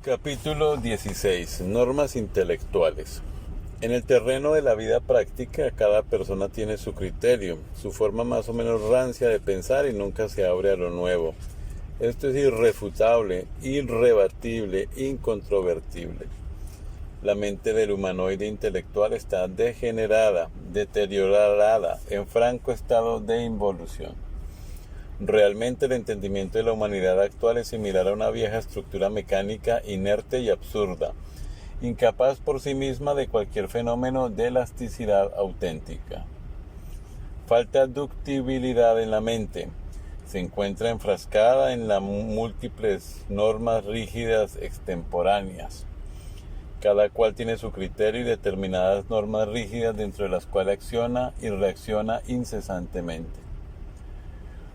Capítulo 16. Normas intelectuales. En el terreno de la vida práctica, cada persona tiene su criterio, su forma más o menos rancia de pensar y nunca se abre a lo nuevo. Esto es irrefutable, irrebatible, incontrovertible. La mente del humanoide intelectual está degenerada, deteriorada, en franco estado de involución. Realmente el entendimiento de la humanidad actual es similar a una vieja estructura mecánica inerte y absurda, incapaz por sí misma de cualquier fenómeno de elasticidad auténtica. Falta ductibilidad en la mente. Se encuentra enfrascada en las múltiples normas rígidas extemporáneas. Cada cual tiene su criterio y determinadas normas rígidas dentro de las cuales acciona y reacciona incesantemente.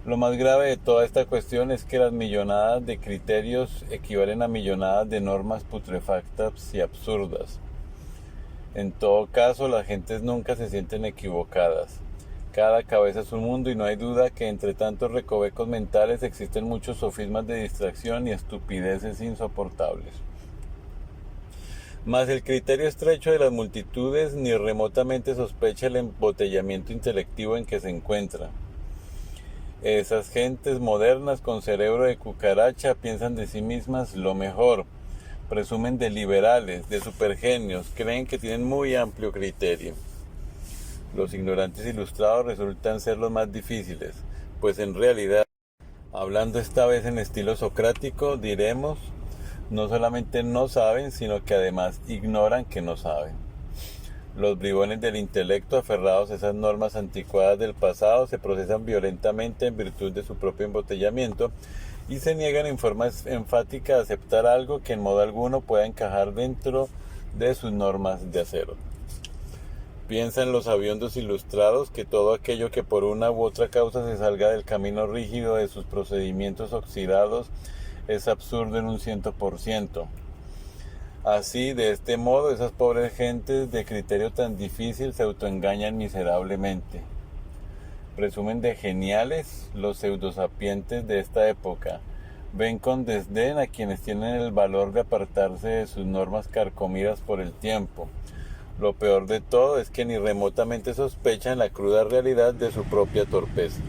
Lo más grave de toda esta cuestión es que las millonadas de criterios equivalen a millonadas de normas putrefactas y absurdas. En todo caso, las gentes nunca se sienten equivocadas. Cada cabeza es un mundo y no hay duda que entre tantos recovecos mentales existen muchos sofismas de distracción y estupideces insoportables. Mas el criterio estrecho de las multitudes ni remotamente sospecha el embotellamiento intelectivo en que se encuentra. Esas gentes modernas con cerebro de cucaracha piensan de sí mismas lo mejor, presumen de liberales, de supergenios, creen que tienen muy amplio criterio. Los ignorantes ilustrados resultan ser los más difíciles, pues en realidad, hablando esta vez en estilo socrático, diremos, no solamente no saben, sino que además ignoran que no saben. Los bribones del intelecto, aferrados a esas normas anticuadas del pasado, se procesan violentamente en virtud de su propio embotellamiento y se niegan en forma enfática a aceptar algo que en modo alguno pueda encajar dentro de sus normas de acero. Piensan los sabiondos ilustrados que todo aquello que por una u otra causa se salga del camino rígido de sus procedimientos oxidados es absurdo en un 100%. Así, de este modo, esas pobres gentes de criterio tan difícil se autoengañan miserablemente. Presumen de geniales los pseudosapientes de esta época. Ven con desdén a quienes tienen el valor de apartarse de sus normas carcomidas por el tiempo. Lo peor de todo es que ni remotamente sospechan la cruda realidad de su propia torpeza.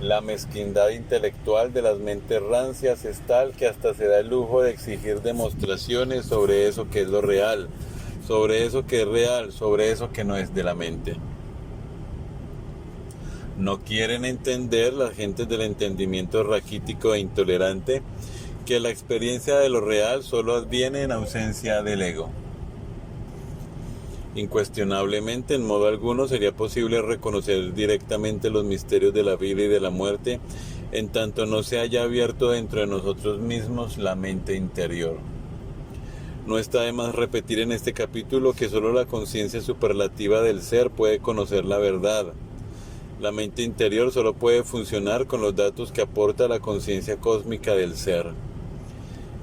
La mezquindad intelectual de las mentes rancias es tal que hasta se da el lujo de exigir demostraciones sobre eso que es lo real, sobre eso que es real, sobre eso que no es de la mente. No quieren entender las gentes del entendimiento raquítico e intolerante que la experiencia de lo real solo adviene en ausencia del ego. Incuestionablemente, en modo alguno sería posible reconocer directamente los misterios de la vida y de la muerte, en tanto no se haya abierto dentro de nosotros mismos la mente interior. No está de más repetir en este capítulo que solo la conciencia superlativa del ser puede conocer la verdad. La mente interior solo puede funcionar con los datos que aporta la conciencia cósmica del ser.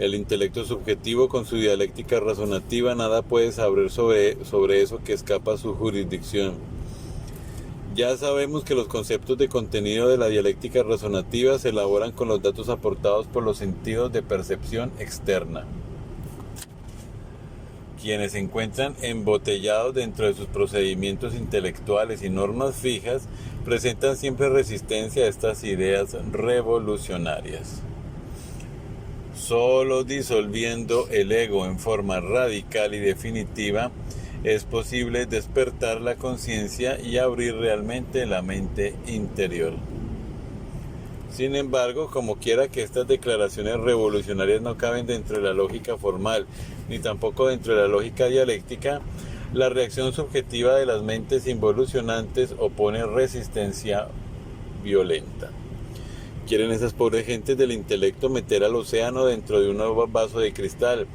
El intelecto subjetivo con su dialéctica razonativa nada puede saber sobre eso que escapa a su jurisdicción. Ya sabemos que los conceptos de contenido de la dialéctica razonativa se elaboran con los datos aportados por los sentidos de percepción externa. Quienes se encuentran embotellados dentro de sus procedimientos intelectuales y normas fijas presentan siempre resistencia a estas ideas revolucionarias. Solo disolviendo el ego en forma radical y definitiva es posible despertar la conciencia y abrir realmente la mente interior. Sin embargo, como quiera que estas declaraciones revolucionarias no caben dentro de la lógica formal, ni tampoco dentro de la lógica dialéctica, la reacción subjetiva de las mentes involucionantes opone resistencia violenta. Quieren esas pobres gentes del intelecto meter al océano dentro de un nuevo vaso de cristal.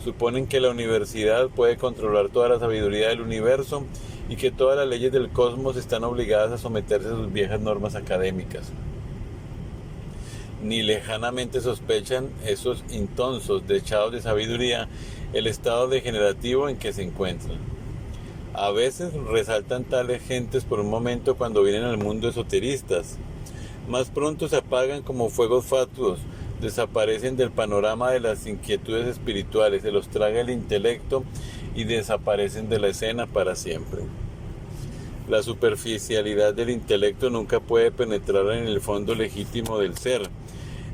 Suponen que la universidad puede controlar toda la sabiduría del universo y que todas las leyes del cosmos están obligadas a someterse a sus viejas normas académicas. Ni lejanamente sospechan esos intonsos dechados de sabiduría el estado degenerativo en que se encuentran. A veces resaltan tales gentes por un momento cuando vienen al mundo esoteristas. Más pronto se apagan como fuegos fatuos, desaparecen del panorama de las inquietudes espirituales, se los traga el intelecto y desaparecen de la escena para siempre. La superficialidad del intelecto nunca puede penetrar en el fondo legítimo del ser.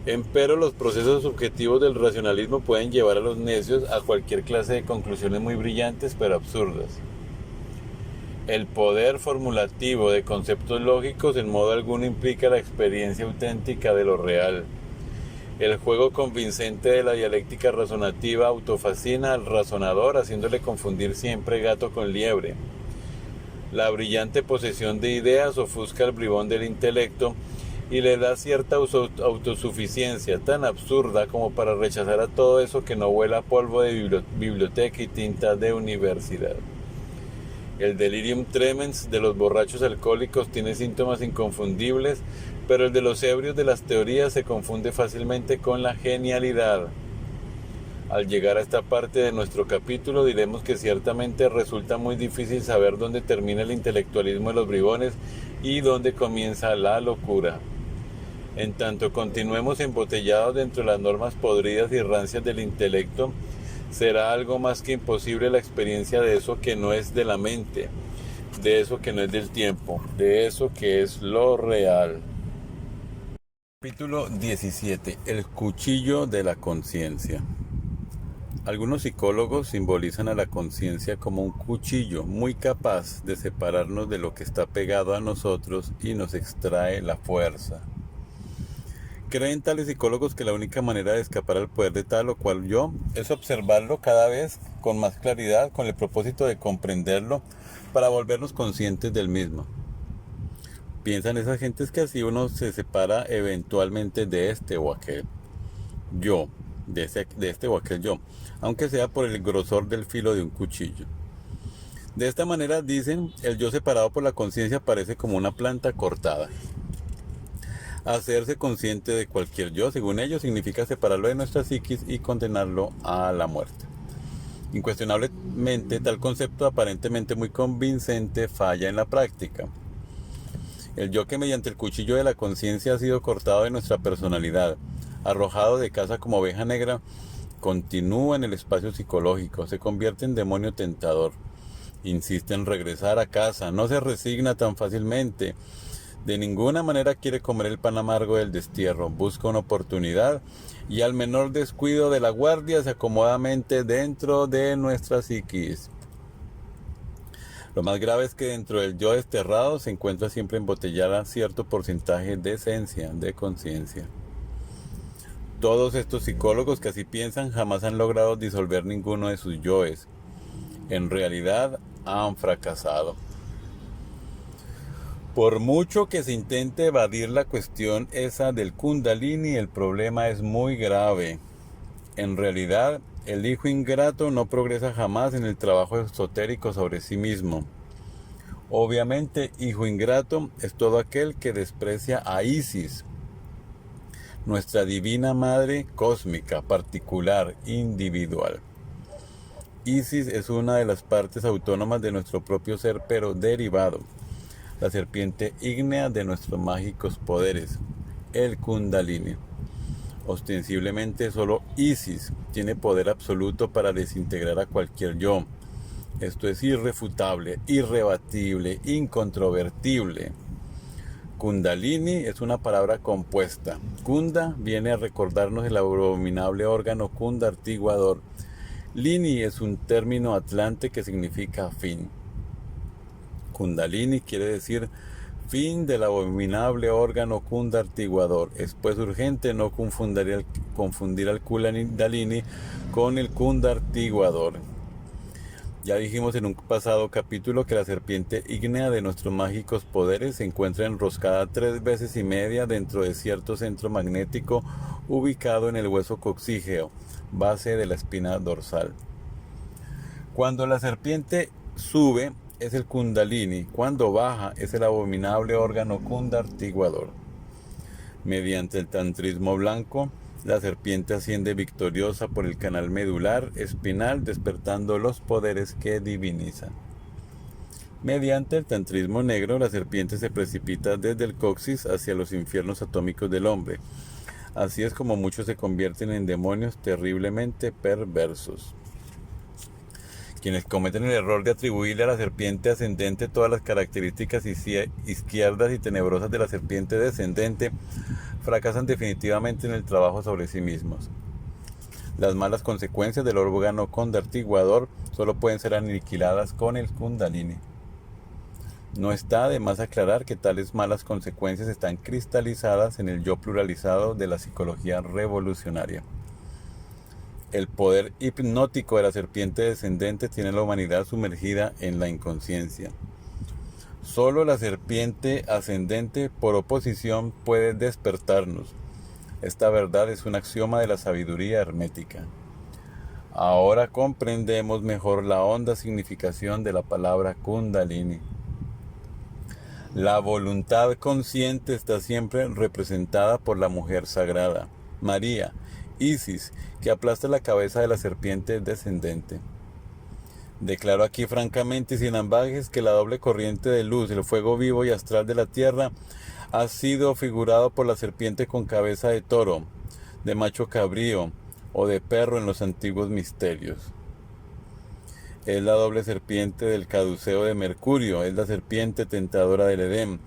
Empero los procesos subjetivos del racionalismo pueden llevar a los necios a cualquier clase de conclusiones muy brillantes pero absurdas. El poder formulativo de conceptos lógicos en modo alguno implica la experiencia auténtica de lo real. El juego convincente de la dialéctica razonativa autofascina al razonador, haciéndole confundir siempre gato con liebre. La brillante posesión de ideas ofusca al bribón del intelecto y le da cierta autosuficiencia tan absurda como para rechazar a todo eso que no huela a polvo de biblioteca y tinta de universidad. El delirium tremens de los borrachos alcohólicos tiene síntomas inconfundibles, pero el de los ebrios de las teorías se confunde fácilmente con la genialidad. Al llegar a esta parte de nuestro capítulo diremos que ciertamente resulta muy difícil saber dónde termina el intelectualismo de los bribones y dónde comienza la locura. En tanto continuemos embotellados dentro de las normas podridas y rancias del intelecto, será algo más que imposible la experiencia de eso que no es de la mente, de eso que no es del tiempo, de eso que es lo real. Capítulo 17. El cuchillo de la conciencia. Algunos psicólogos simbolizan a la conciencia como un cuchillo muy capaz de separarnos de lo que está pegado a nosotros y nos extrae la fuerza. Creen tales psicólogos que la única manera de escapar al poder de tal o cual yo es observarlo cada vez con más claridad con el propósito de comprenderlo para volvernos conscientes del mismo. Piensan esas gentes que así uno se separa eventualmente de este o aquel yo, de este o aquel yo, aunque sea por el grosor del filo de un cuchillo. De esta manera, dicen, el yo separado por la conciencia parece como una planta cortada. Hacerse consciente de cualquier yo, según ellos, significa separarlo de nuestra psiquis y condenarlo a la muerte. Incuestionablemente, tal concepto aparentemente muy convincente falla en la práctica. El yo que mediante el cuchillo de la conciencia ha sido cortado de nuestra personalidad, arrojado de casa como oveja negra, continúa en el espacio psicológico, se convierte en demonio tentador, insiste en regresar a casa, no se resigna tan fácilmente, de ninguna manera quiere comer el pan amargo del destierro, busca una oportunidad y al menor descuido de la guardia se acomodamente dentro de nuestra psiquis. Lo más grave es que dentro del yo desterrado se encuentra siempre embotellada cierto porcentaje de esencia, de conciencia. Todos estos psicólogos que así piensan jamás han logrado disolver ninguno de sus yoes. En realidad han fracasado. Por mucho que se intente evadir la cuestión esa del Kundalini, el problema es muy grave. En realidad, el hijo ingrato no progresa jamás en el trabajo esotérico sobre sí mismo. Obviamente, hijo ingrato es todo aquel que desprecia a Isis, nuestra divina madre cósmica, particular, individual. Isis es una de las partes autónomas de nuestro propio ser, pero derivado. La serpiente ígnea de nuestros mágicos poderes, el Kundalini. Ostensiblemente solo Isis tiene poder absoluto para desintegrar a cualquier yo. Esto es irrefutable, irrebatible, incontrovertible. Kundalini es una palabra compuesta. Kunda viene a recordarnos el abominable órgano kundartiguador. Lini es un término atlante que significa fin. Kundalini quiere decir fin del abominable órgano kundartiguador. Es pues urgente no confundir al Kundalini con el kundartiguador. Ya dijimos en un pasado capítulo que la serpiente ígnea de nuestros mágicos poderes se encuentra enroscada 3 veces y media dentro de cierto centro magnético ubicado en el hueso coxígeo, base de la espina dorsal. Cuando la serpiente sube, es el Kundalini, cuando baja es el abominable órgano kundartiguador. Mediante el tantrismo blanco, la serpiente asciende victoriosa por el canal medular espinal, despertando los poderes que divinizan. Mediante el tantrismo negro, la serpiente se precipita desde el coxis hacia los infiernos atómicos del hombre. Así es como muchos se convierten en demonios terriblemente perversos. Quienes cometen el error de atribuirle a la serpiente ascendente todas las características izquierdas y tenebrosas de la serpiente descendente, fracasan definitivamente en el trabajo sobre sí mismos. Las malas consecuencias del órgano condartiguador solo pueden ser aniquiladas con el Kundalini. No está de más aclarar que tales malas consecuencias están cristalizadas en el yo pluralizado de la psicología revolucionaria. El poder hipnótico de la serpiente descendente tiene a la humanidad sumergida en la inconsciencia. Solo la serpiente ascendente, por oposición, puede despertarnos. Esta verdad es un axioma de la sabiduría hermética. Ahora comprendemos mejor la honda significación de la palabra Kundalini. La voluntad consciente está siempre representada por la mujer sagrada, María, Isis, que aplasta la cabeza de la serpiente descendente. Declaro aquí francamente y sin ambages que la doble corriente de luz, el fuego vivo y astral de la tierra, ha sido figurado por la serpiente con cabeza de toro, de macho cabrío o de perro en los antiguos misterios. Es la doble serpiente del caduceo de Mercurio, es la serpiente tentadora del Edén,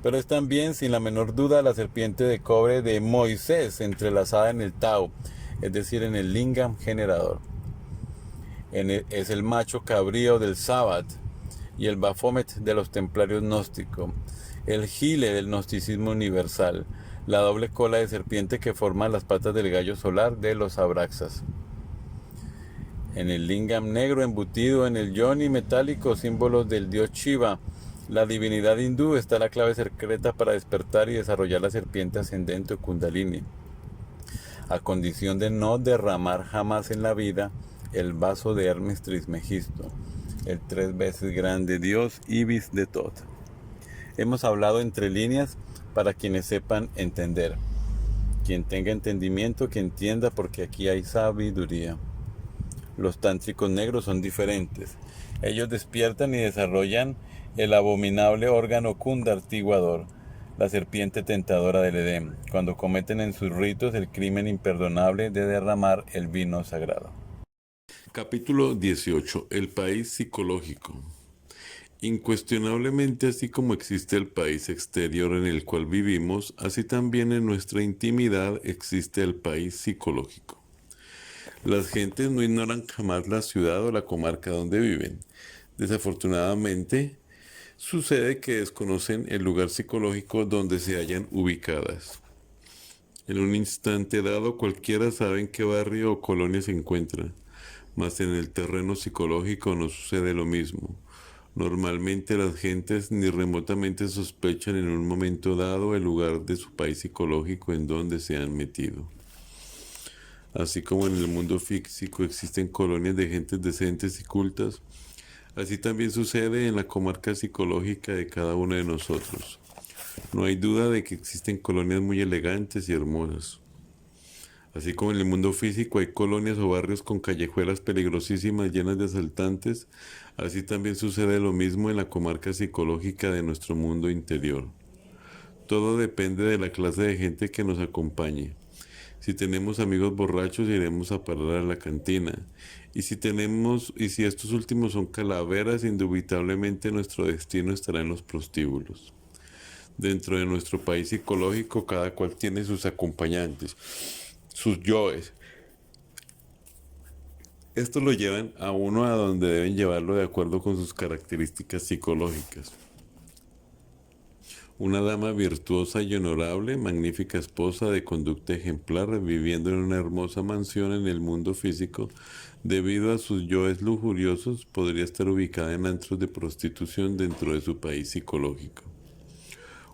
pero es también, sin la menor duda, la serpiente de cobre de Moisés, entrelazada en el Tao, es decir, en el Lingam generador. Es el macho cabrío del Sabbat y el Baphomet de los templarios gnósticos, el Gile del gnosticismo universal, la doble cola de serpiente que forma las patas del gallo solar de los Abraxas. En el Lingam negro embutido en el yoni metálico, símbolos del dios Shiva, la divinidad hindú, está la clave secreta para despertar y desarrollar la serpiente ascendente o Kundalini, a condición de no derramar jamás en la vida el vaso de Hermes Trismegisto, el 3 veces grande dios Ibis de Tot. Hemos hablado entre líneas para quienes sepan entender. Quien tenga entendimiento, que entienda, porque aquí hay sabiduría. Los tántricos negros son diferentes. Ellos despiertan y desarrollan el abominable órgano kundartiguador, la serpiente tentadora del Edén, cuando cometen en sus ritos el crimen imperdonable de derramar el vino sagrado. Capítulo 18. El país psicológico. Incuestionablemente, así como existe el país exterior en el cual vivimos, así también en nuestra intimidad existe el país psicológico. Las gentes no ignoran jamás la ciudad o la comarca donde viven. Desafortunadamente, sucede que desconocen el lugar psicológico donde se hallan ubicadas. En un instante dado, cualquiera sabe en qué barrio o colonia se encuentra, mas en el terreno psicológico no sucede lo mismo. Normalmente las gentes ni remotamente sospechan en un momento dado el lugar de su país psicológico en donde se han metido. Así como en el mundo físico existen colonias de gentes decentes y cultas, así también sucede en la comarca psicológica de cada uno de nosotros. No hay duda de que existen colonias muy elegantes y hermosas. Así como en el mundo físico hay colonias o barrios con callejuelas peligrosísimas llenas de asaltantes, así también sucede lo mismo en la comarca psicológica de nuestro mundo interior. Todo depende de la clase de gente que nos acompañe. Si tenemos amigos borrachos, iremos a parar a la cantina. Y si estos últimos son calaveras, indubitablemente nuestro destino estará en los prostíbulos. Dentro de nuestro país psicológico, cada cual tiene sus acompañantes, sus yoes. Estos lo llevan a uno a donde deben llevarlo de acuerdo con sus características psicológicas. Una dama virtuosa y honorable, magnífica esposa de conducta ejemplar, viviendo en una hermosa mansión en el mundo físico, debido a sus yoes lujuriosos, podría estar ubicada en antros de prostitución dentro de su país psicológico.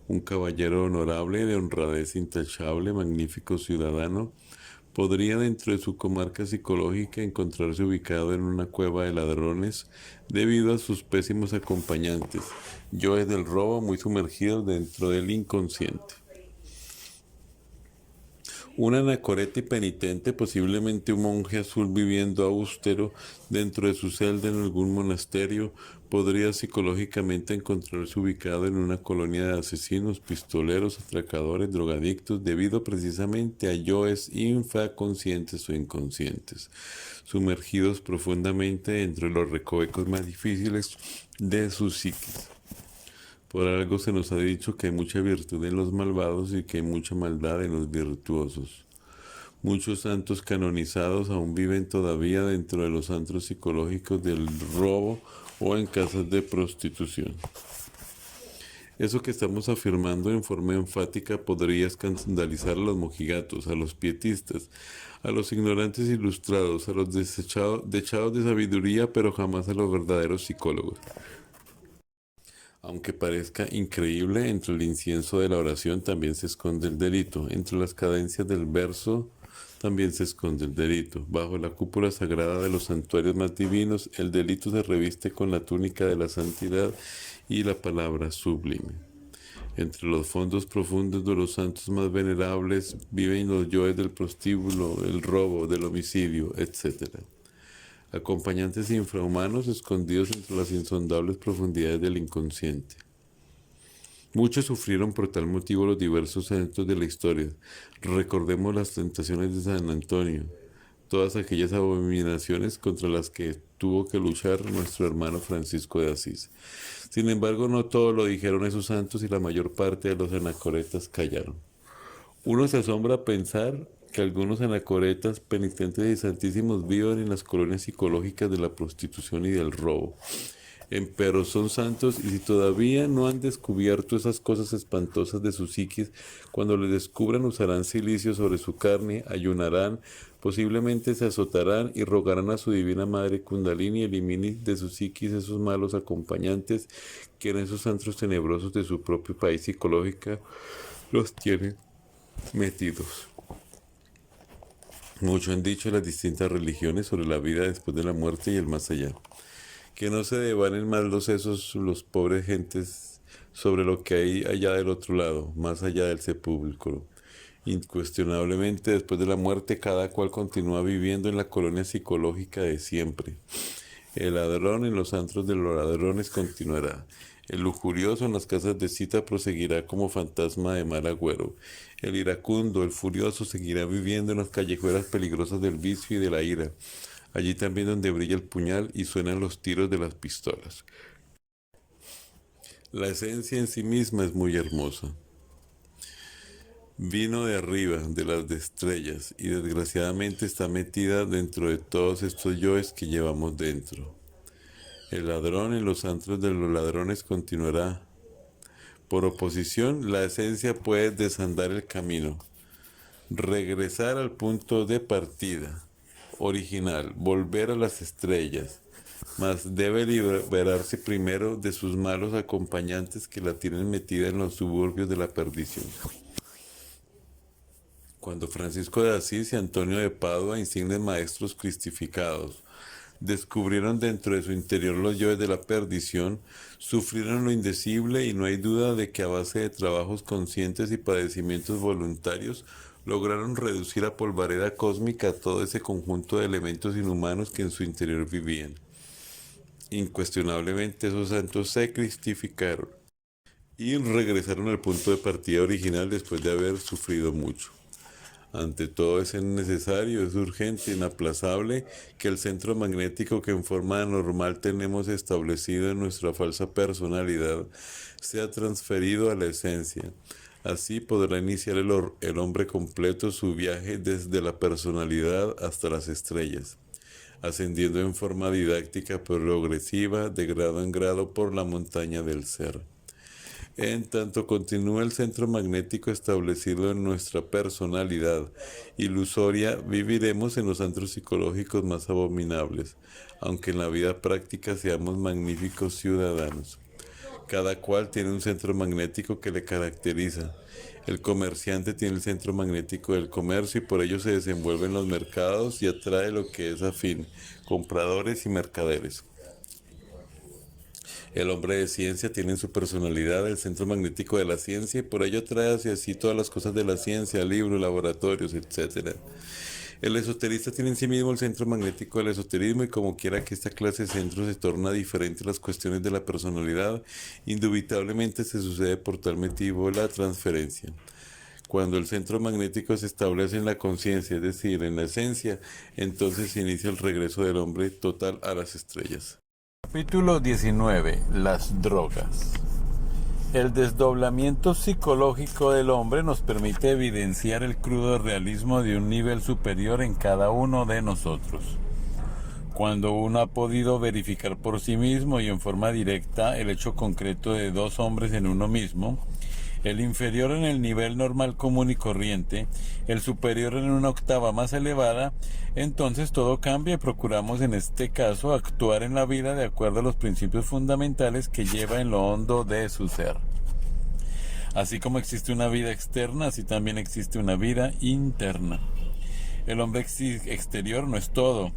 Un caballero honorable, de honradez intachable, magnífico ciudadano, podría dentro de su comarca psicológica encontrarse ubicado en una cueva de ladrones debido a sus pésimos acompañantes, yoes del robo muy sumergidos dentro del inconsciente. Un anacoreta y penitente, posiblemente un monje azul viviendo austero dentro de su celda en algún monasterio, podría psicológicamente encontrarse ubicado en una colonia de asesinos, pistoleros, atracadores, drogadictos, debido precisamente a yoes infraconscientes o inconscientes, sumergidos profundamente entre los recovecos más difíciles de su psiquis. Por algo se nos ha dicho que hay mucha virtud en los malvados y que hay mucha maldad en los virtuosos. Muchos santos canonizados aún viven todavía dentro de los antros psicológicos del robo o en casas de prostitución. Eso que estamos afirmando en forma enfática podría escandalizar a los mojigatos, a los pietistas, a los ignorantes ilustrados, a los desechados de sabiduría, pero jamás a los verdaderos psicólogos. Aunque parezca increíble, entre el incienso de la oración también se esconde el delito. Entre las cadencias del verso también se esconde el delito. Bajo la cúpula sagrada de los santuarios más divinos, el delito se reviste con la túnica de la santidad y la palabra sublime. Entre los fondos profundos de los santos más venerables viven los yoes del prostíbulo, el robo, del homicidio, etc. Acompañantes infrahumanos escondidos entre las insondables profundidades del inconsciente. Muchos sufrieron por tal motivo los diversos eventos de la historia. Recordemos las tentaciones de San Antonio, todas aquellas abominaciones contra las que tuvo que luchar nuestro hermano Francisco de Asís. Sin embargo, no todo lo dijeron esos santos y la mayor parte de los anacoretas callaron. Uno se asombra a pensar que algunos anacoretas, penitentes y santísimos vivan en las colonias psicológicas de la prostitución y del robo. Pero son santos y si todavía no han descubierto esas cosas espantosas de su psiquis, cuando les descubran usarán silicio sobre su carne, ayunarán, posiblemente se azotarán y rogarán a su divina madre Kundalini elimine de su psiquis esos malos acompañantes que en esos antros tenebrosos de su propio país psicológico los tienen metidos. Mucho han dicho las distintas religiones sobre la vida después de la muerte y el más allá. Que no se devanen más los pobres gentes sobre lo que hay allá del otro lado, más allá del sepulcro. Incuestionablemente, después de la muerte, cada cual continúa viviendo en la colonia psicológica de siempre. El ladrón en los antros de los ladrones continuará. El lujurioso en las casas de cita proseguirá como fantasma de mal agüero. El iracundo, el furioso, seguirá viviendo en las callejuelas peligrosas del vicio y de la ira. Allí también donde brilla el puñal y suenan los tiros de las pistolas. La esencia en sí misma es muy hermosa. Vino de arriba, de las estrellas, y desgraciadamente está metida dentro de todos estos yoes que llevamos dentro. El ladrón en los antros de los ladrones continuará. Por oposición, la esencia puede desandar el camino, regresar al punto de partida original, volver a las estrellas, mas debe liberarse primero de sus malos acompañantes que la tienen metida en los suburbios de la perdición. Cuando Francisco de Asís y Antonio de Padua, insignes maestros cristificados, descubrieron dentro de su interior los yoes de la perdición, sufrieron lo indecible y no hay duda de que a base de trabajos conscientes y padecimientos voluntarios lograron reducir a polvareda cósmica todo ese conjunto de elementos inhumanos que en su interior vivían. Incuestionablemente esos santos se cristificaron y regresaron al punto de partida original después de haber sufrido mucho. Ante todo es necesario, es urgente, inaplazable que el centro magnético que en forma normal tenemos establecido en nuestra falsa personalidad sea transferido a la esencia. Así podrá iniciar el hombre completo su viaje desde la personalidad hasta las estrellas, ascendiendo en forma didáctica progresiva de grado en grado por la montaña del ser. En tanto continúa el centro magnético establecido en nuestra personalidad ilusoria, viviremos en los antros psicológicos más abominables, aunque en la vida práctica seamos magníficos ciudadanos. Cada cual tiene un centro magnético que le caracteriza. El comerciante tiene el centro magnético del comercio y por ello se desenvuelve en los mercados y atrae lo que es afín, compradores y mercaderes. El hombre de ciencia tiene en su personalidad el centro magnético de la ciencia y por ello trae hacia sí todas las cosas de la ciencia, libros, laboratorios, etc. El esoterista tiene en sí mismo el centro magnético del esoterismo y como quiera que esta clase de centro se torna diferente a las cuestiones de la personalidad, indubitablemente se sucede por tal motivo la transferencia. Cuando el centro magnético se establece en la conciencia, es decir, en la esencia, entonces se inicia el regreso del hombre total a las estrellas. Capítulo 19. Las drogas. El desdoblamiento psicológico del hombre nos permite evidenciar el crudo realismo de un nivel superior en cada uno de nosotros. Cuando uno ha podido verificar por sí mismo y en forma directa el hecho concreto de dos hombres en uno mismo, el inferior en el nivel normal común y corriente, el superior en una octava más elevada, entonces todo cambia y procuramos en este caso actuar en la vida de acuerdo a los principios fundamentales que lleva en lo hondo de su ser. Así como existe una vida externa, así también existe una vida interna. El hombre exterior no es todo.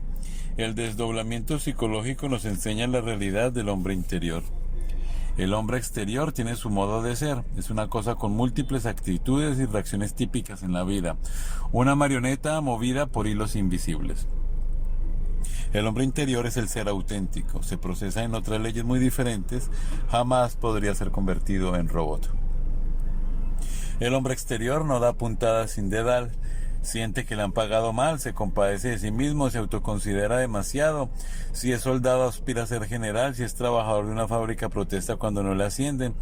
El desdoblamiento psicológico nos enseña la realidad del hombre interior. El hombre exterior tiene su modo de ser, es una cosa con múltiples actitudes y reacciones típicas en la vida, una marioneta movida por hilos invisibles. El hombre interior es el ser auténtico, se procesa en otras leyes muy diferentes, jamás podría ser convertido en robot. El hombre exterior no da puntadas sin dedal, siente que le han pagado mal, se compadece de sí mismo, se autoconsidera demasiado. Si es soldado aspira a ser general, si es trabajador de una fábrica protesta cuando no le ascienden,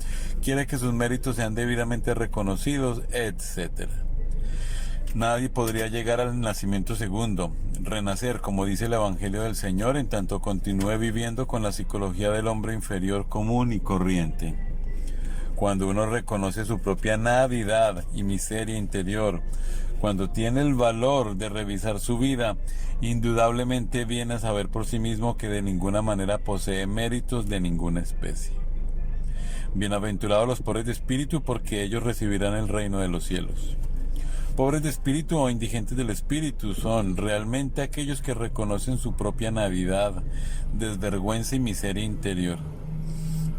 quiere que sus méritos sean debidamente reconocidos, etc. Nadie podría llegar al nacimiento segundo, renacer, como dice el Evangelio del Señor, en tanto continúe viviendo con la psicología del hombre inferior común y corriente. Cuando uno reconoce su propia navidad y miseria interior, cuando tiene el valor de revisar su vida, indudablemente viene a saber por sí mismo que de ninguna manera posee méritos de ninguna especie. Bienaventurados los pobres de espíritu, porque ellos recibirán el reino de los cielos. Pobres de espíritu o indigentes del espíritu son realmente aquellos que reconocen su propia navidad, desvergüenza y miseria interior.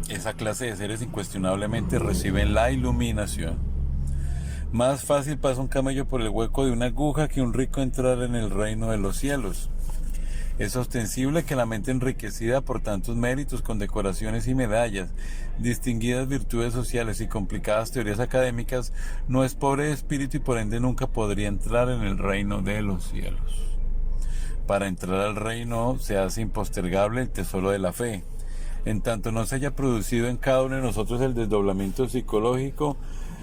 Esa clase de seres incuestionablemente reciben la iluminación. Más fácil pasa un camello por el hueco de una aguja que un rico entrar en el reino de los cielos. Es ostensible que la mente enriquecida por tantos méritos, condecoraciones y medallas, distinguidas virtudes sociales y complicadas teorías académicas, no es pobre de espíritu y por ende nunca podría entrar en el reino de los cielos. Para entrar al reino se hace impostergable el tesoro de la fe. En tanto no se haya producido en cada uno de nosotros el desdoblamiento psicológico,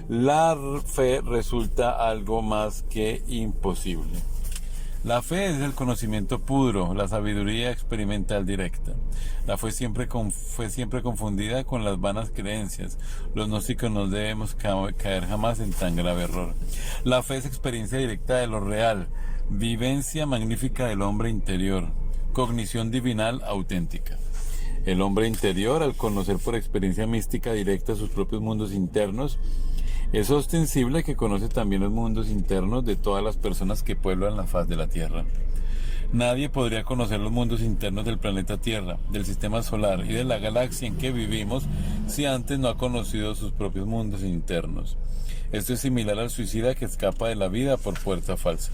la fe resulta algo más que imposible. La fe es el conocimiento puro, la sabiduría experimental directa. La fe fue siempre confundida con las vanas creencias. Los gnósticos no debemos caer jamás en tan grave error. La fe es experiencia directa de lo real, vivencia magnífica del hombre interior, cognición divinal auténtica. El hombre interior, al conocer por experiencia mística directa sus propios mundos internos, es ostensible que conoce también los mundos internos de todas las personas que pueblan la faz de la Tierra. Nadie podría conocer los mundos internos del planeta Tierra, del sistema solar y de la galaxia en que vivimos si antes no ha conocido sus propios mundos internos. Esto es similar al suicida que escapa de la vida por puerta falsa.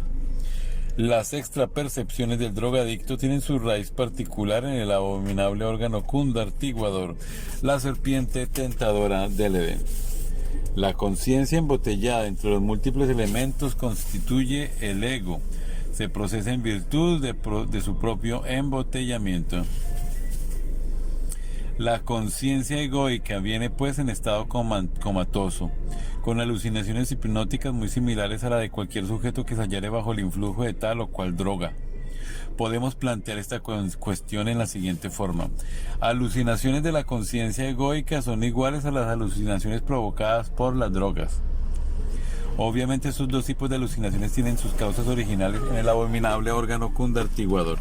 Las extrapercepciones del drogadicto tienen su raíz particular en el abominable órgano cundartiguador, la serpiente tentadora del Edén. La conciencia embotellada entre los múltiples elementos constituye el ego. Se procesa en virtud de su propio embotellamiento. La conciencia egoica viene pues en estado comatoso, con alucinaciones hipnóticas muy similares a la de cualquier sujeto que se hallare bajo el influjo de tal o cual droga. Podemos plantear esta cuestión en la siguiente forma. Alucinaciones de la conciencia egoica son iguales a las alucinaciones provocadas por las drogas. Obviamente estos dos tipos de alucinaciones tienen sus causas originales en el abominable órgano cundartiguador.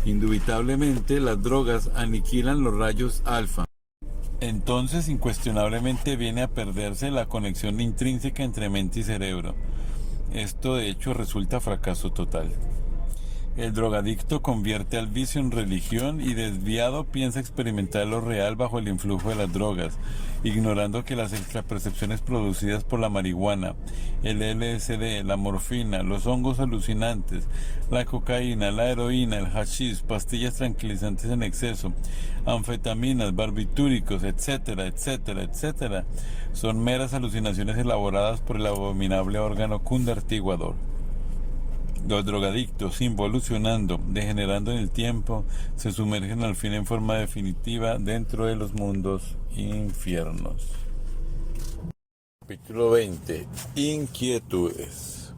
Indubitablemente las drogas aniquilan los rayos alfa. Entonces incuestionablemente viene a perderse la conexión intrínseca entre mente y cerebro. Esto de hecho resulta fracaso total. El drogadicto convierte al vicio en religión y desviado piensa experimentar lo real bajo el influjo de las drogas, ignorando que las extrapercepciones producidas por la marihuana, el LSD, la morfina, los hongos alucinantes, la cocaína, la heroína, el hashish, pastillas tranquilizantes en exceso, anfetaminas, barbitúricos, etcétera, etcétera, etcétera, son meras alucinaciones elaboradas por el abominable órgano cundartiguador. Los drogadictos, involucionando, degenerando en el tiempo, se sumergen al fin en forma definitiva dentro de los mundos infiernos. Capítulo 20. Inquietudes.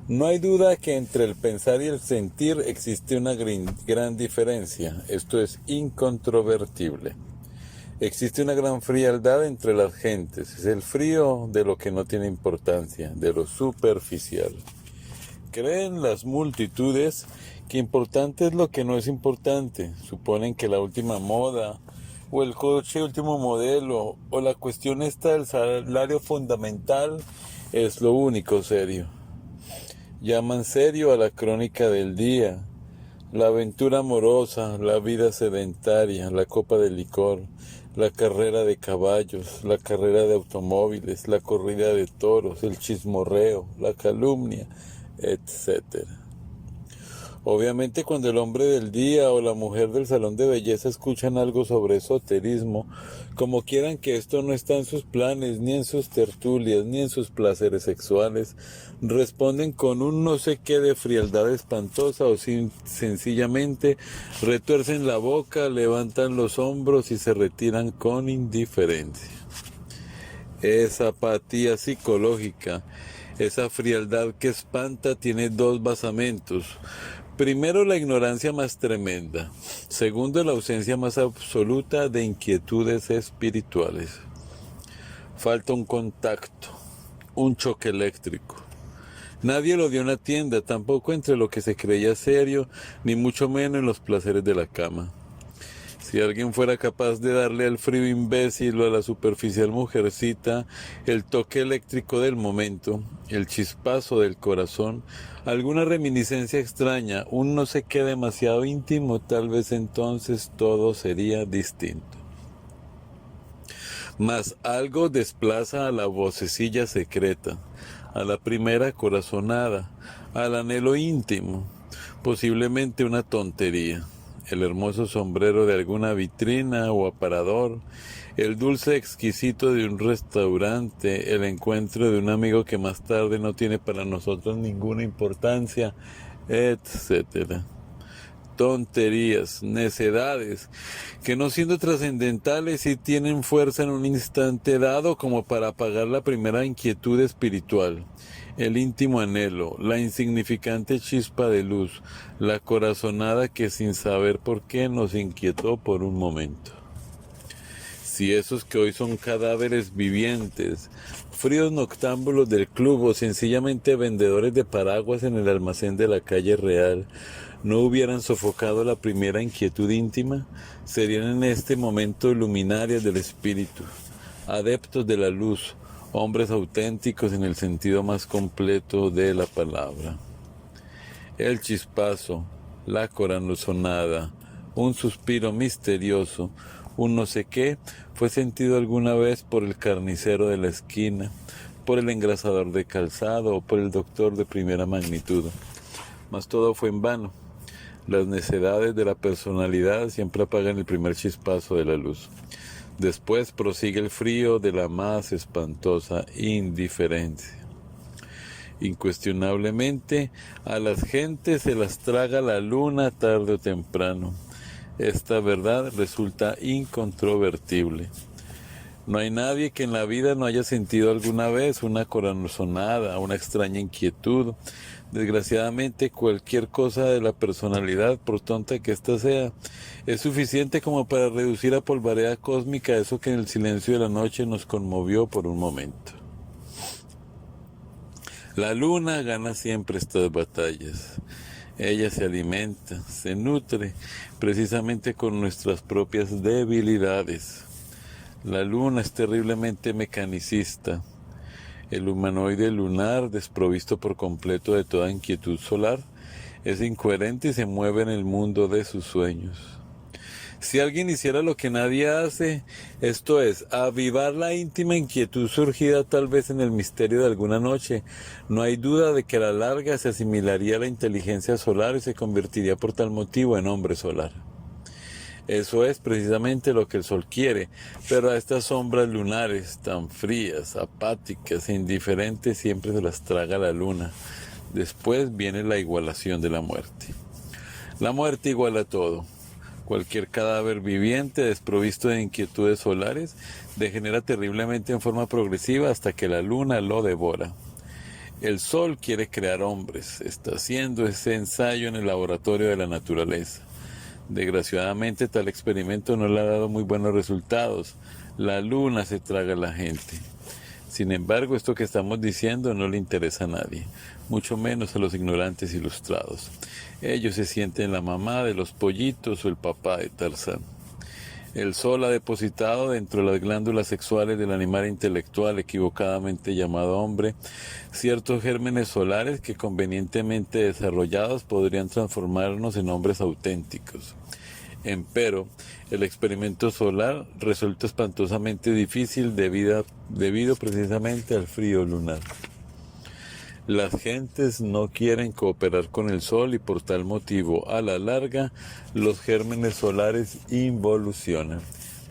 No hay duda que entre el pensar y el sentir existe una gran diferencia. Esto es incontrovertible. Existe una gran frialdad entre las gentes. Es el frío de lo que no tiene importancia, de lo superficial. Creen las multitudes que importante es lo que no es importante. Suponen que la última moda, o el coche último modelo, o la cuestión esta del salario fundamental es lo único serio. Llaman serio a la crónica del día, la aventura amorosa, la vida sedentaria, la copa de licor, la carrera de caballos, la carrera de automóviles, la corrida de toros, el chismorreo, la calumnia, etcétera. Obviamente cuando el hombre del día o la mujer del salón de belleza escuchan algo sobre esoterismo, como quieran que esto no está en sus planes, ni en sus tertulias, ni en sus placeres sexuales, responden con un no sé qué de frialdad espantosa o sencillamente retuercen la boca, levantan los hombros y se retiran con indiferencia. Esa apatía psicológica, esa frialdad que espanta tiene dos basamentos. Primero, la ignorancia más tremenda. Segundo, la ausencia más absoluta de inquietudes espirituales. Falta un contacto, un choque eléctrico. Nadie lo dio en la tienda, tampoco entre lo que se creía serio, ni mucho menos en los placeres de la cama. Si alguien fuera capaz de darle al frío imbécil o a la superficial mujercita el toque eléctrico del momento, el chispazo del corazón, alguna reminiscencia extraña, un no sé qué demasiado íntimo, tal vez entonces todo sería distinto. Mas algo desplaza a la vocecilla secreta, a la primera corazonada, al anhelo íntimo, posiblemente una tontería. El hermoso sombrero de alguna vitrina o aparador, el dulce exquisito de un restaurante, el encuentro de un amigo que más tarde no tiene para nosotros ninguna importancia, etcétera. Tonterías, necedades, que no siendo trascendentales sí tienen fuerza en un instante dado como para apagar la primera inquietud espiritual, el íntimo anhelo, la insignificante chispa de luz, la corazonada que sin saber por qué nos inquietó por un momento. Si esos que hoy son cadáveres vivientes, fríos noctámbulos del club o sencillamente vendedores de paraguas en el almacén de la calle Real, no hubieran sofocado la primera inquietud íntima, serían en este momento luminarias del espíritu, adeptos de la luz, hombres auténticos en el sentido más completo de la palabra. El chispazo, la corazonada, un suspiro misterioso, un no sé qué, fue sentido alguna vez por el carnicero de la esquina, por el engrasador de calzado o por el doctor de primera magnitud. Mas todo fue en vano. Las necedades de la personalidad siempre apagan el primer chispazo de la luz. Después prosigue el frío de la más espantosa indiferencia. Incuestionablemente, a las gentes se las traga la luna tarde o temprano. Esta verdad resulta incontrovertible. No hay nadie que en la vida no haya sentido alguna vez una corazonada, una extraña inquietud. Desgraciadamente, cualquier cosa de la personalidad, por tonta que ésta sea, es suficiente como para reducir a polvareda cósmica eso que en el silencio de la noche nos conmovió por un momento. La luna gana siempre estas batallas. Ella se alimenta, se nutre, precisamente con nuestras propias debilidades. La luna es terriblemente mecanicista. El humanoide lunar, desprovisto por completo de toda inquietud solar, Es incoherente y se mueve en el mundo de sus sueños. Si alguien hiciera lo que nadie hace, esto es, avivar la íntima inquietud surgida tal vez en el misterio de alguna noche, no hay duda de que a la larga se asimilaría a la inteligencia solar y se convertiría por tal motivo en hombre solar. Eso es precisamente lo que el sol quiere, pero a estas sombras lunares tan frías, apáticas e indiferentes siempre se las traga la luna. Después viene la igualación de la muerte. La muerte iguala todo. Cualquier cadáver viviente desprovisto de inquietudes solares degenera terriblemente en forma progresiva hasta que la luna lo devora. El sol quiere crear hombres, está haciendo ese ensayo en el laboratorio de la naturaleza. Desgraciadamente tal experimento no le ha dado muy buenos resultados. La luna se traga a la gente. Sin embargo, esto que estamos diciendo no le interesa a nadie, mucho menos a los ignorantes ilustrados. Ellos se sienten la mamá de los pollitos o el papá de Tarzán. El sol ha depositado dentro de las glándulas sexuales del animal intelectual equivocadamente llamado hombre ciertos gérmenes solares que convenientemente desarrollados podrían transformarnos en hombres auténticos. Empero, el experimento solar resulta espantosamente difícil debido precisamente al frío lunar. Las gentes no quieren cooperar con el sol y por tal motivo, a la larga, los gérmenes solares involucionan,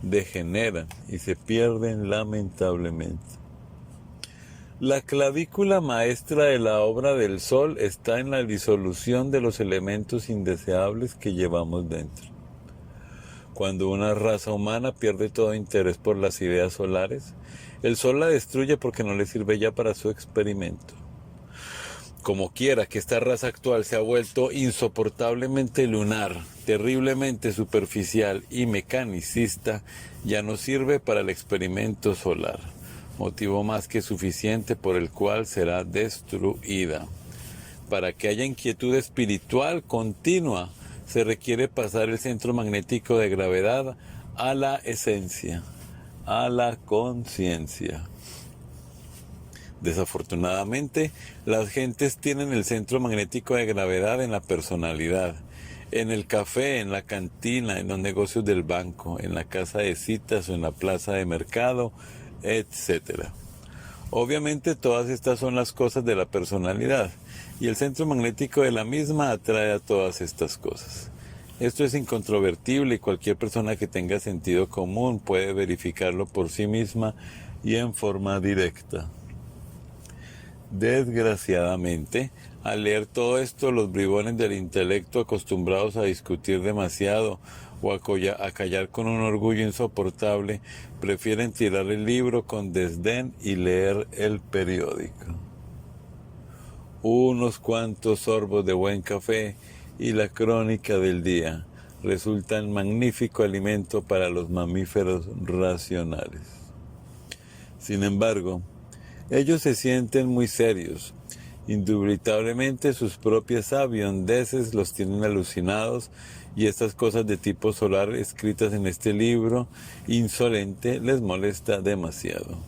degeneran y se pierden lamentablemente. La clavícula maestra de la obra del sol está en la disolución de los elementos indeseables que llevamos dentro. Cuando una raza humana pierde todo interés por las ideas solares, el sol la destruye porque no le sirve ya para su experimento. Como quiera que esta raza actual se ha vuelto insoportablemente lunar, terriblemente superficial y mecanicista, ya no sirve para el experimento solar, motivo más que suficiente por el cual será destruida. Para que haya inquietud espiritual continua, se requiere pasar el centro magnético de gravedad a la esencia, a la conciencia. Desafortunadamente, las gentes tienen el centro magnético de gravedad en la personalidad, en el café, en la cantina, en los negocios del banco, en la casa de citas o en la plaza de mercado, etc. Obviamente todas estas son las cosas de la personalidad y el centro magnético de la misma atrae a todas estas cosas. Esto es incontrovertible y cualquier persona que tenga sentido común puede verificarlo por sí misma y en forma directa. Desgraciadamente, al leer todo esto, los bribones del intelecto acostumbrados a discutir demasiado o a callar con un orgullo insoportable, prefieren tirar el libro con desdén y leer el periódico. Unos cuantos sorbos de buen café y la crónica del día resultan magnífico alimento para los mamíferos racionales. Sin embargo, ellos se sienten muy serios. Indubitablemente sus propias sabiondeces los tienen alucinados y estas cosas de tipo solar escritas en este libro insolente les molesta demasiado.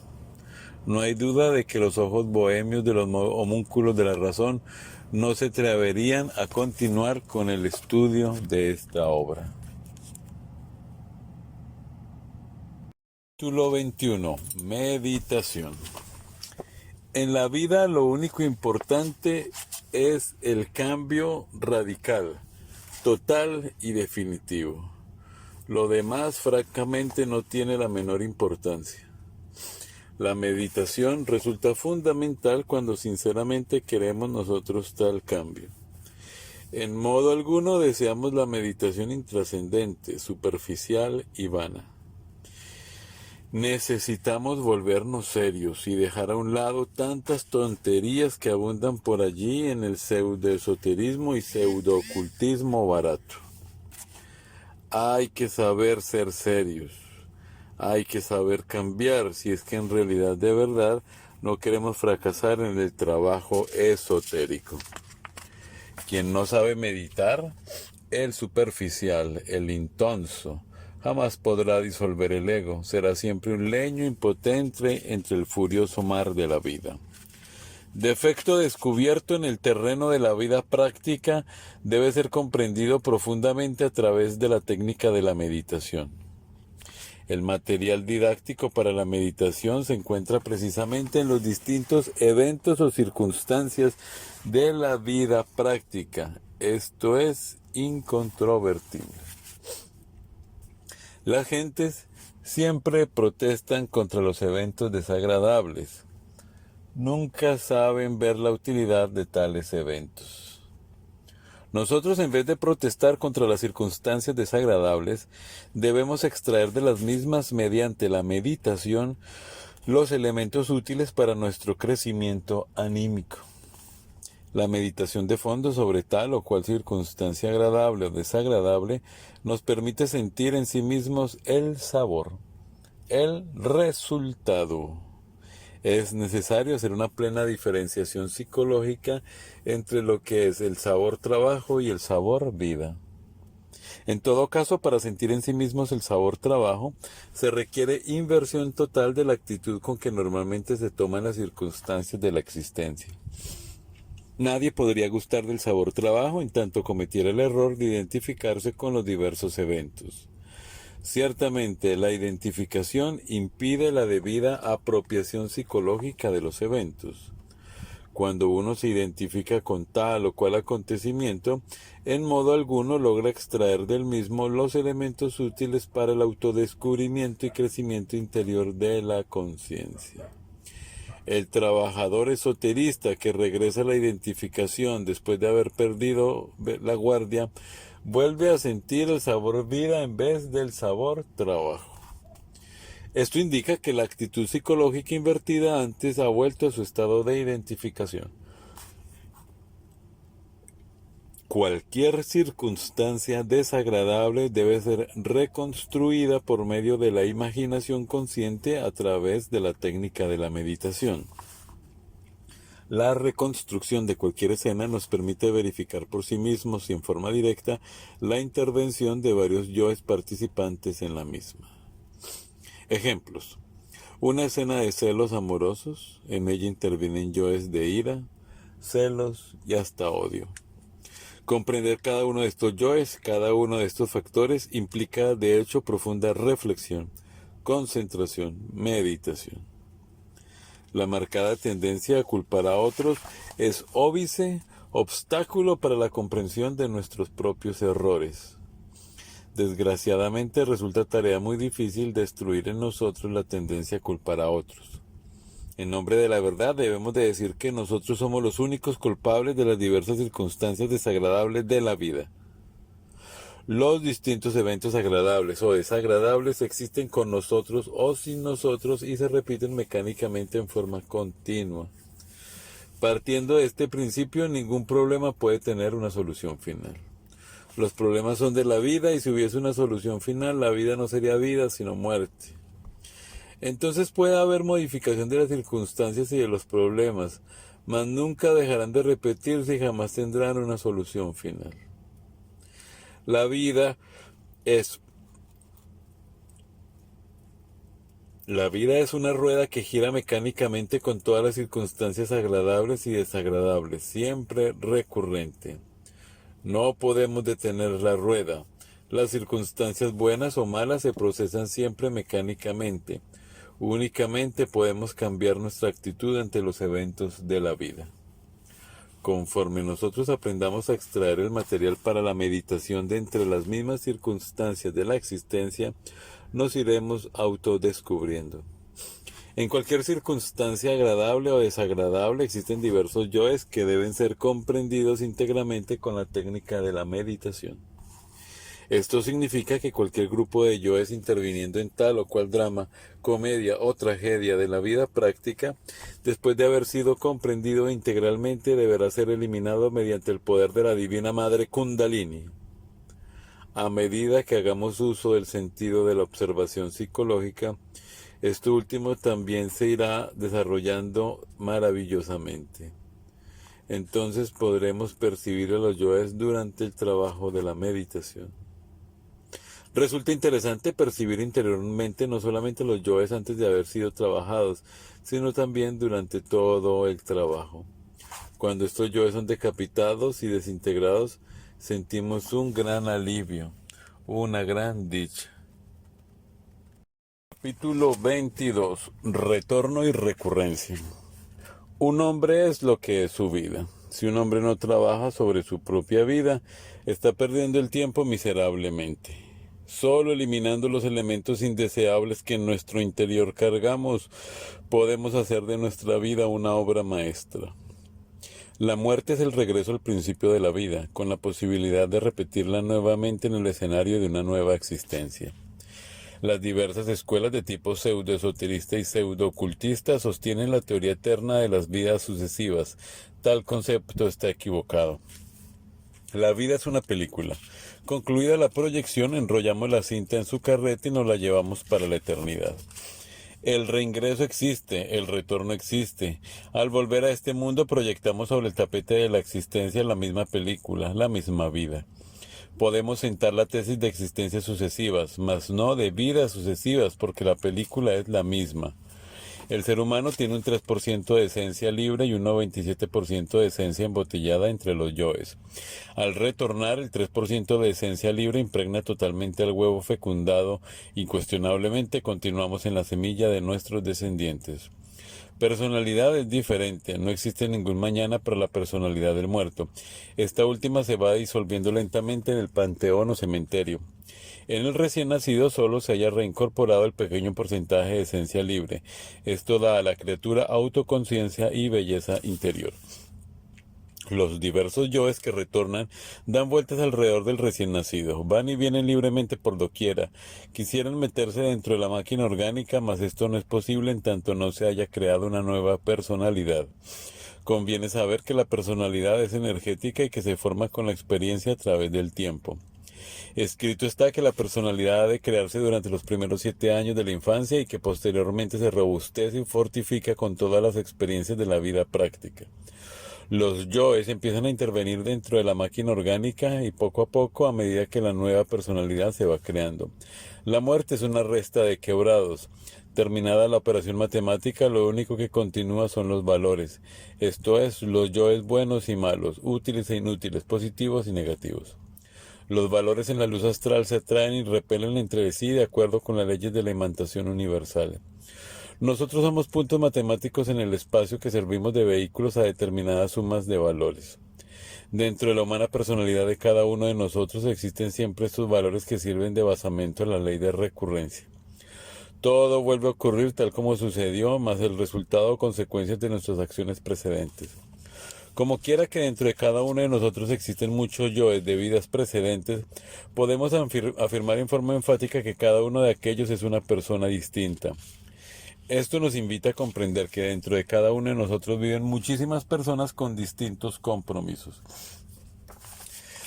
No hay duda de que los ojos bohemios de los homúnculos de la razón no se atreverían a continuar con el estudio de esta obra. Título 21. Meditación. En la vida lo único importante es el cambio radical, total y definitivo. Lo demás francamente no tiene la menor importancia. La meditación resulta fundamental cuando sinceramente queremos nosotros tal cambio. En modo alguno deseamos la meditación intrascendente, superficial y vana. Necesitamos volvernos serios y dejar a un lado tantas tonterías que abundan por allí en el pseudoesoterismo y pseudoocultismo barato. Hay que saber ser serios. Hay que saber cambiar si es que en realidad de verdad no queremos fracasar en el trabajo esotérico. Quien no sabe meditar, el superficial, el intonso, jamás podrá disolver el ego, será siempre un leño impotente entre el furioso mar de la vida. Defecto descubierto en el terreno de la vida práctica debe ser comprendido profundamente a través de la técnica de la meditación. El material didáctico para la meditación se encuentra precisamente en los distintos eventos o circunstancias de la vida práctica. Esto es incontrovertible. Las gentes siempre protestan contra los eventos desagradables. Nunca saben ver la utilidad de tales eventos. Nosotros, en vez de protestar contra las circunstancias desagradables, debemos extraer de las mismas mediante la meditación los elementos útiles para nuestro crecimiento anímico. La meditación de fondo sobre tal o cual circunstancia agradable o desagradable nos permite sentir en sí mismos el sabor, el resultado. Es necesario hacer una plena diferenciación psicológica entre lo que es el sabor trabajo y el sabor vida. En todo caso, para sentir en sí mismos el sabor trabajo, se requiere inversión total de la actitud con que normalmente se toman las circunstancias de la existencia. Nadie podría gustar del sabor trabajo en tanto cometiera el error de identificarse con los diversos eventos. Ciertamente, la identificación impide la debida apropiación psicológica de los eventos. Cuando uno se identifica con tal o cual acontecimiento, en modo alguno logra extraer del mismo los elementos útiles para el autodescubrimiento y crecimiento interior de la conciencia. El trabajador esoterista que regresa a la identificación después de haber perdido la guardia, vuelve a sentir el sabor vida en vez del sabor trabajo. Esto indica que la actitud psicológica invertida antes ha vuelto a su estado de identificación. Cualquier circunstancia desagradable debe ser reconstruida por medio de la imaginación consciente a través de la técnica de la meditación. La reconstrucción de cualquier escena nos permite verificar por sí mismos y en forma directa la intervención de varios yoes participantes en la misma. Ejemplos. Una escena de celos amorosos, en ella intervienen yoes de ira, celos y hasta odio. Comprender cada uno de estos yoes, cada uno de estos factores, implica de hecho profunda reflexión, concentración, meditación. La marcada tendencia a culpar a otros es óbice, obstáculo para la comprensión de nuestros propios errores. Desgraciadamente resulta tarea muy difícil destruir en nosotros la tendencia a culpar a otros. En nombre de la verdad debemos de decir que nosotros somos los únicos culpables de las diversas circunstancias desagradables de la vida. Los distintos eventos agradables o desagradables existen con nosotros o sin nosotros y se repiten mecánicamente en forma continua. Partiendo de este principio, ningún problema puede tener una solución final. Los problemas son de la vida y si hubiese una solución final, la vida no sería vida, sino muerte. Entonces puede haber modificación de las circunstancias y de los problemas, mas nunca dejarán de repetirse y jamás tendrán una solución final. La vida es una rueda que gira mecánicamente con todas las circunstancias agradables y desagradables, siempre recurrente. No podemos detener la rueda. Las circunstancias buenas o malas se procesan siempre mecánicamente. Únicamente podemos cambiar nuestra actitud ante los eventos de la vida. Conforme nosotros aprendamos a extraer el material para la meditación de entre las mismas circunstancias de la existencia, nos iremos autodescubriendo. En cualquier circunstancia agradable o desagradable existen diversos yoes que deben ser comprendidos íntegramente con la técnica de la meditación. Esto significa que cualquier grupo de yoes interviniendo en tal o cual drama, comedia o tragedia de la vida práctica, después de haber sido comprendido integralmente, deberá ser eliminado mediante el poder de la Divina Madre Kundalini. A medida que hagamos uso del sentido de la observación psicológica, esto último también se irá desarrollando maravillosamente. Entonces podremos percibir a los yoes durante el trabajo de la meditación. Resulta interesante percibir interiormente no solamente los yoes antes de haber sido trabajados, sino también durante todo el trabajo. Cuando estos yoes son decapitados y desintegrados, sentimos un gran alivio, una gran dicha. Capítulo 22. Retorno y recurrencia. Un hombre es lo que es su vida. Si un hombre no trabaja sobre su propia vida, está perdiendo el tiempo miserablemente. Solo eliminando los elementos indeseables que en nuestro interior cargamos, podemos hacer de nuestra vida una obra maestra. La muerte es el regreso al principio de la vida, con la posibilidad de repetirla nuevamente en el escenario de una nueva existencia. Las diversas escuelas de tipo pseudo-esoterista y pseudo-ocultista sostienen la teoría eterna de las vidas sucesivas. Tal concepto está equivocado. La vida es una película. Concluida la proyección, enrollamos la cinta en su carreta y nos la llevamos para la eternidad. El reingreso existe, el retorno existe. Al volver a este mundo proyectamos sobre el tapete de la existencia la misma película, la misma vida. Podemos sentar la tesis de existencias sucesivas, mas no de vidas sucesivas, porque la película es la misma. El ser humano tiene un 3% de esencia libre y un 97% de esencia embotellada entre los yoes. Al retornar, el 3% de esencia libre impregna totalmente al huevo fecundado. Incuestionablemente continuamos en la semilla de nuestros descendientes. Personalidad es diferente, no existe ningún mañana para la personalidad del muerto. Esta última se va disolviendo lentamente en el panteón o cementerio. En el recién nacido solo se haya reincorporado el pequeño porcentaje de esencia libre. Esto da a la criatura autoconciencia y belleza interior. Los diversos yoes que retornan dan vueltas alrededor del recién nacido, van y vienen libremente por doquiera. Quisieran meterse dentro de la máquina orgánica, mas esto no es posible en tanto no se haya creado una nueva personalidad. Conviene saber que la personalidad es energética y que se forma con la experiencia a través del tiempo. Escrito está que la personalidad ha de crearse durante los primeros 7 años de la infancia y que posteriormente se robustece y fortifica con todas las experiencias de la vida práctica. Los yoes empiezan a intervenir dentro de la máquina orgánica y poco a poco, a medida que la nueva personalidad se va creando. La muerte es una resta de quebrados. Terminada la operación matemática, lo único que continúa son los valores. Esto es, los yoes buenos y malos, útiles e inútiles, positivos y negativos. Los valores en la luz astral se atraen y repelen entre sí de acuerdo con las leyes de la imantación universal. Nosotros somos puntos matemáticos en el espacio que servimos de vehículos a determinadas sumas de valores. Dentro de la humana personalidad de cada uno de nosotros existen siempre estos valores que sirven de basamento a la ley de recurrencia. Todo vuelve a ocurrir tal como sucedió, más el resultado o consecuencias de nuestras acciones precedentes. Como quiera que dentro de cada uno de nosotros existen muchos yoes de vidas precedentes, podemos afirmar en forma enfática que cada uno de aquellos es una persona distinta. Esto nos invita a comprender que dentro de cada uno de nosotros viven muchísimas personas con distintos compromisos.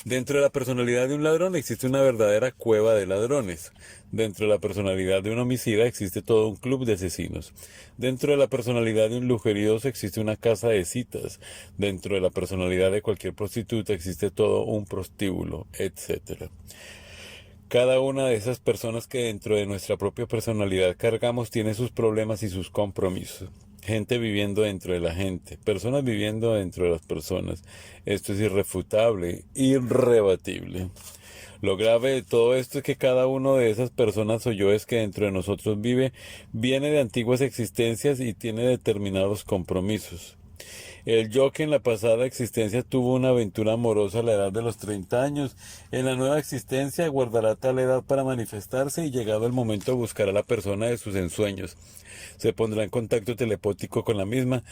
Dentro de la personalidad de un ladrón existe una verdadera cueva de ladrones. Dentro de la personalidad de un homicida existe todo un club de asesinos. Dentro de la personalidad de un lujurioso existe una casa de citas. Dentro de la personalidad de cualquier prostituta existe todo un prostíbulo, etc. Cada una de esas personas que dentro de nuestra propia personalidad cargamos tiene sus problemas y sus compromisos. Gente viviendo dentro de la gente, personas viviendo dentro de las personas. Esto es irrefutable, irrebatible. Lo grave de todo esto es que cada uno de esas personas o yoes que dentro de nosotros vive, viene de antiguas existencias y tiene determinados compromisos. El yo que en la pasada existencia tuvo una aventura amorosa a la edad de los 30 años, en la nueva existencia guardará tal edad para manifestarse y llegado el momento buscará a la persona de sus ensueños. Se pondrá en contacto telepático con la misma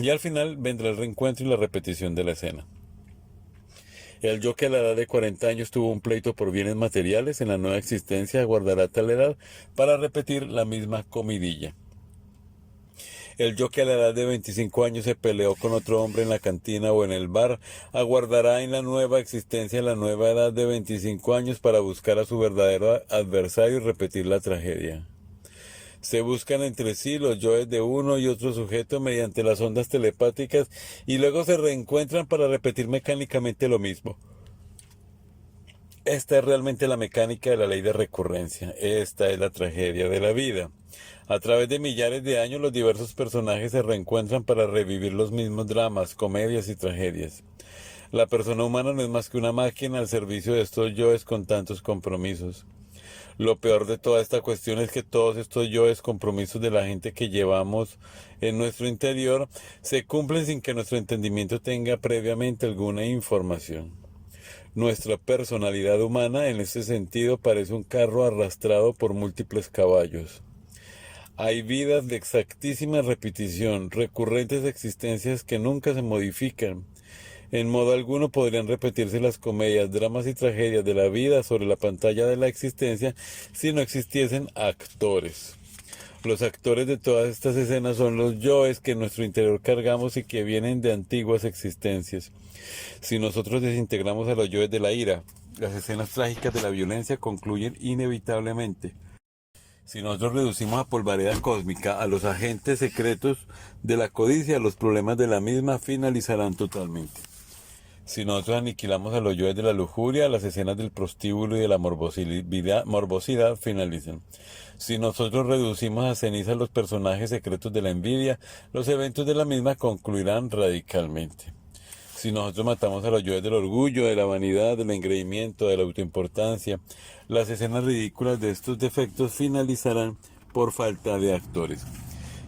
y al final vendrá el reencuentro y la repetición de la escena. El yo que a la edad de 40 años tuvo un pleito por bienes materiales, en la nueva existencia guardará tal edad para repetir la misma comidilla. El yo que a la edad de 25 años se peleó con otro hombre en la cantina o en el bar, aguardará en la nueva existencia la nueva edad de 25 años para buscar a su verdadero adversario y repetir la tragedia. Se buscan entre sí los yoes de uno y otro sujeto mediante las ondas telepáticas y luego se reencuentran para repetir mecánicamente lo mismo. Esta es realmente la mecánica de la ley de recurrencia. Esta es la tragedia de la vida. A través de millares de años, los diversos personajes se reencuentran para revivir los mismos dramas, comedias y tragedias. La persona humana no es más que una máquina al servicio de estos yoes con tantos compromisos. Lo peor de toda esta cuestión es que todos estos yoes compromisos de la gente que llevamos en nuestro interior se cumplen sin que nuestro entendimiento tenga previamente alguna información. Nuestra personalidad humana en este sentido parece un carro arrastrado por múltiples caballos. Hay vidas de exactísima repetición, recurrentes existencias que nunca se modifican. En modo alguno podrían repetirse las comedias, dramas y tragedias de la vida sobre la pantalla de la existencia si no existiesen actores. Los actores de todas estas escenas son los yoes que en nuestro interior cargamos y que vienen de antiguas existencias. Si nosotros desintegramos a los yoes de la ira, las escenas trágicas de la violencia concluyen inevitablemente. Si nosotros reducimos a polvareda cósmica a los agentes secretos de la codicia, los problemas de la misma finalizarán totalmente. Si nosotros aniquilamos a los yoes de la lujuria, las escenas del prostíbulo y de la morbosidad finalizan. Si nosotros reducimos a ceniza los personajes secretos de la envidia, los eventos de la misma concluirán radicalmente. Si nosotros matamos a los yoes del orgullo, de la vanidad, del engreimiento, de la autoimportancia, las escenas ridículas de estos defectos finalizarán por falta de actores.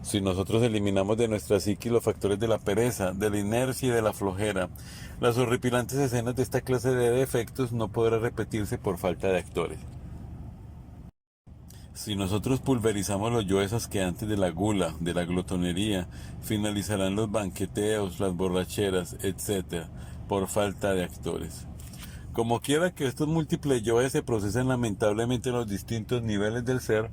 Si nosotros eliminamos de nuestra psique los factores de la pereza, de la inercia y de la flojera, las horripilantes escenas de esta clase de defectos no podrán repetirse por falta de actores. Si nosotros pulverizamos los yoes asqueantes de la gula, de la glotonería, finalizarán los banqueteos, las borracheras, etc., por falta de actores. Como quiera que estos múltiples yoes se procesen lamentablemente en los distintos niveles del ser,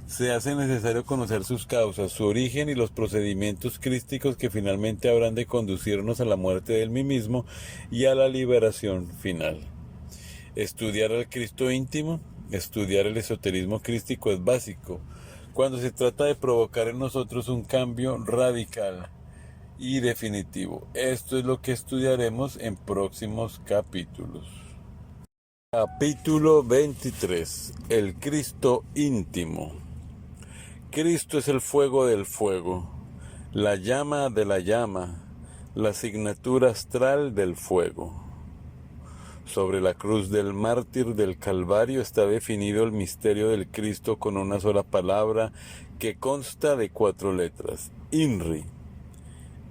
se hace necesario conocer sus causas, su origen y los procedimientos crísticos que finalmente habrán de conducirnos a la muerte del mí mismo y a la liberación final. Estudiar al Cristo íntimo, estudiar el esoterismo crístico es básico, cuando se trata de provocar en nosotros un cambio radical y definitivo. Esto es lo que estudiaremos en próximos capítulos. Capítulo 23. El Cristo íntimo. Cristo es el fuego del fuego, la llama de la llama, la asignatura astral del fuego. Sobre la cruz del mártir del Calvario está definido el misterio del Cristo con una sola palabra que consta de 4 letras: INRI,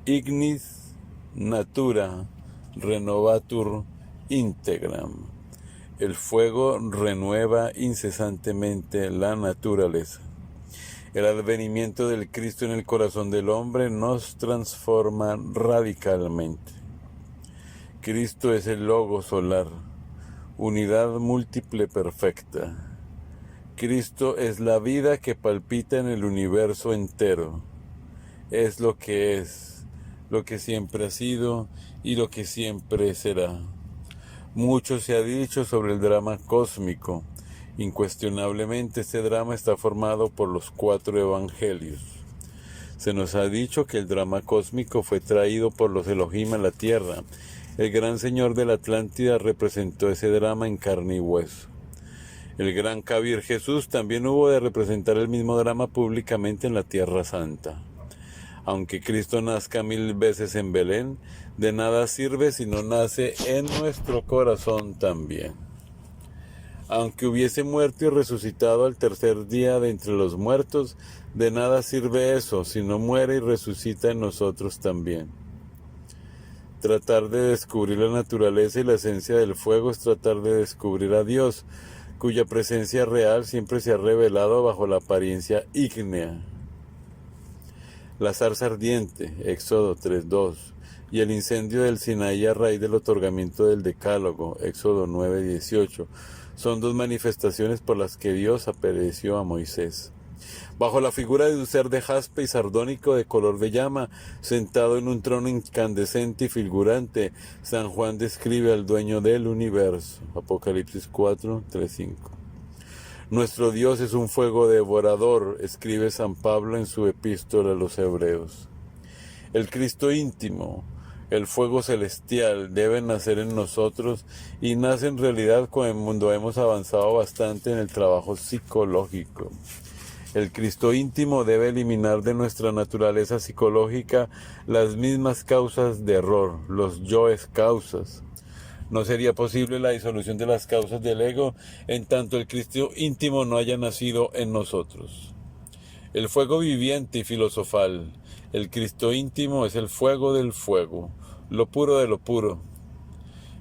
Ignis Natura Renovatur Integram. El fuego renueva incesantemente la naturaleza. El advenimiento del Cristo en el corazón del hombre nos transforma radicalmente. Cristo es el logo solar, unidad múltiple perfecta. Cristo es la vida que palpita en el universo entero. Es lo que siempre ha sido y lo que siempre será. Mucho se ha dicho sobre el drama cósmico. Incuestionablemente este drama está formado por los 4 evangelios. Se nos ha dicho que el drama cósmico fue traído por los Elohim a la tierra. El gran señor de la Atlántida representó ese drama en carne y hueso. El gran Kabir Jesús también hubo de representar el mismo drama públicamente en la Tierra Santa. Aunque Cristo nazca 1000 veces en Belén, de nada sirve si no nace en nuestro corazón también. Aunque hubiese muerto y resucitado al tercer día de entre los muertos, de nada sirve eso si no muere y resucita en nosotros también. Tratar de descubrir la naturaleza y la esencia del fuego es tratar de descubrir a Dios, cuya presencia real siempre se ha revelado bajo la apariencia ígnea. La zarza ardiente, Éxodo 3:2, y el incendio del Sinaí a raíz del otorgamiento del Decálogo, Éxodo 9:18, son 2 manifestaciones por las que Dios apareció a Moisés. Bajo la figura de un ser de jaspe y sardónico de color de llama, sentado en un trono incandescente y fulgurante, San Juan describe al dueño del universo. Apocalipsis 4:3-5. Nuestro Dios es un fuego devorador, escribe San Pablo en su epístola a los Hebreos. El Cristo íntimo, El fuego celestial debe nacer en nosotros y nace en realidad cuando hemos avanzado bastante en el trabajo psicológico. El Cristo íntimo debe eliminar de nuestra naturaleza psicológica las mismas causas de error, los yoes causas. No sería posible la disolución de las causas del ego en tanto el Cristo íntimo no haya nacido en nosotros. El fuego viviente y filosofal. El Cristo íntimo es el fuego del fuego, lo puro de lo puro.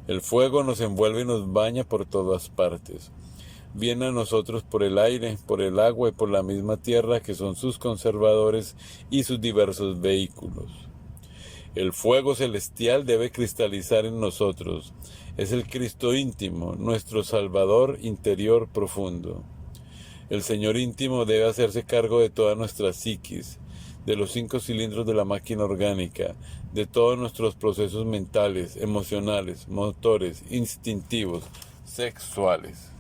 El fuego nos envuelve y nos baña por todas partes. Viene a nosotros por el aire, por el agua y por la misma tierra que son sus conservadores y sus diversos vehículos. El fuego celestial debe cristalizar en nosotros. Es el Cristo íntimo, nuestro Salvador interior profundo. El Señor íntimo debe hacerse cargo de toda nuestra psiquis, de los 5 cilindros de la máquina orgánica, de todos nuestros procesos mentales, emocionales, motores, instintivos, sexuales.